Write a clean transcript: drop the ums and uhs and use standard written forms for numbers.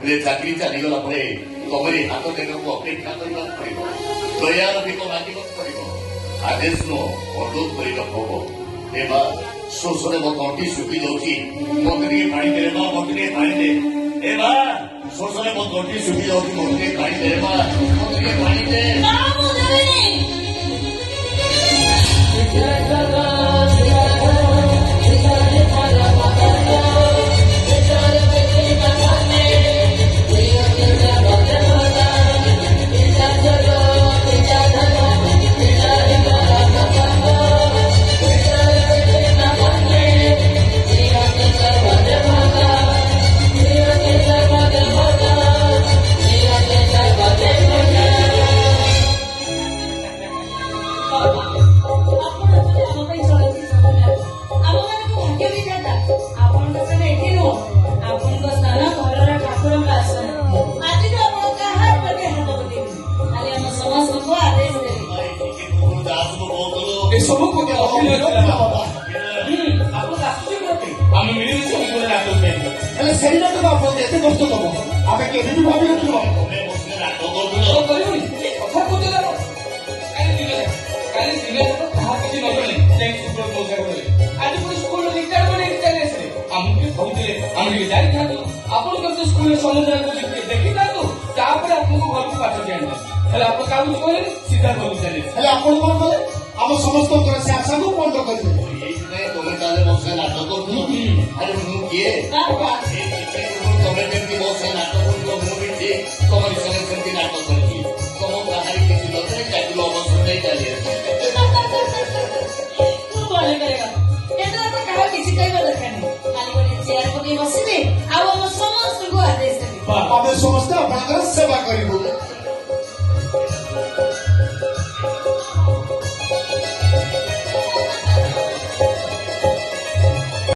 ଚାକିରି ଚାଲିଗଲା ପରେ ତମରି ହାତ ଦେଖକୁ ଅପେକ୍ଷା କରିବାକୁ ପଡିବ। ଦୟାର ଭିକ ମାଗିବାକୁ ପଡିବ। ଆଦେଶ ନୁହଁ ଅନୁରୋଧ କରିବାକୁ ହବ। ଏ ମା ଶୋଷରେ ମୋ ତଣ୍ଟି ଶୁଖି ଯାଉଛି, ମତେ ଟିକେ ପାଣି ଦେ ମା, ମତେ ଟିକେ ପାଣି ଦେ। ଏ ମା ଶୋଷରେ ମୋ ତଣ୍ଟି ଶୁଖି ଯାଉଛି, ମତେ ଟିକେ ପାଣି ଦେ ମା, ମତେ ଟିକେ ପାଣି ଦେ। ସେଇ ନାଟକ ଆପଣଙ୍କୁ ଏତେ କଷ୍ଟ ଦବ ଆମେ କେମିତି ଭାବି ରଖିବ କଥା କହୁଥିଲେ କାଲି ଦିନ କାହା କିଛି ନଜଣେ ଯାଇକି ସୁପ୍ରିମ ପଇସା କଲେ ଆଜି ପୁଣି ସ୍କୁଲ ରିଟାୟାରମେଣ୍ଟ ଚାଲି ଆସିଲେ ଆମକୁ ଟିକେ କହୁଥିଲେ ଆମେ ଟିକେ ଯାଇଥାନ୍ତୁ ଆପଣ କେମିତି ସ୍କୁଲରେ ସମୁଦ୍ରକୁ ଦେଖିଥାନ୍ତୁ ତାପରେ ଆପଣଙ୍କୁ ଘରକୁ ପାଠ ଦିଆନ୍ତୁ ହେଲେ ଆପଣ କାହାକୁ କହିଲେ ସିଧା ଘରକୁ ଚାଲିଲେ ହେଲେ ଆପଣ କଣ କଲେ ଆମ ସମସ୍ତଙ୍କର ସେ ଆଶାକୁ ବନ୍ଦ କରିଦେଲେ ଏଇଥିପାଇଁ ତମେ ତାହେଲେ ମୋ ସାଙ୍ଗେ ନାଟକ କରୁଥିଲ। ଆରେ ମୁଁ କିଏ ତମେ ଯେମିତି ମୋ ସାଙ୍ଗେ ନାଟକ କରୁଛ ମୁଁ ବି ଠିକ ତମରି ସାଙ୍ଗେ ସେମିତି ନାଟକ କରିଛି। ତମ କାହାରି କିଛି ନଥିଲେ ଚାକିରି ଅବସର ନେଇ ଚାଲି କିଛି କହିବା ଦରକାର ନାହିଁ ଖାଲି ଗୋଟେ ଚେୟାର ପକେଇ ବସିବେ ଆଉ ଆମ ସମସ୍ତଙ୍କୁ ଆଦେଶ ଦେବେ ଆମେ ସମସ୍ତେ ଆପଣଙ୍କର